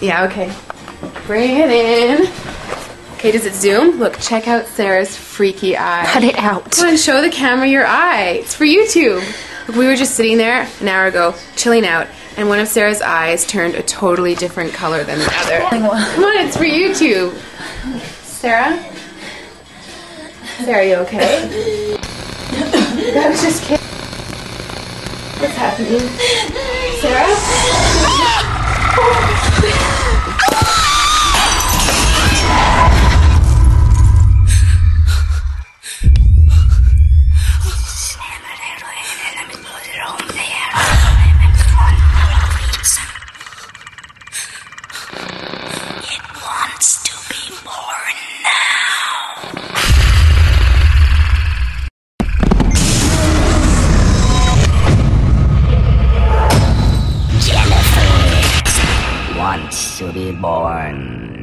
Yeah, okay. Bring it in. Okay, does it zoom? Look, check out Sarah's freaky eye. Cut it out. Come on, show the camera your eye. It's for YouTube. Look, we were just sitting there an hour ago, chilling out, and one of Sarah's eyes turned a totally different color than the other. Come on, it's for YouTube. Sarah? Sarah, you okay? I was just kidding. What's happening? Sarah? It wants to be born now. Jennifer wants to be born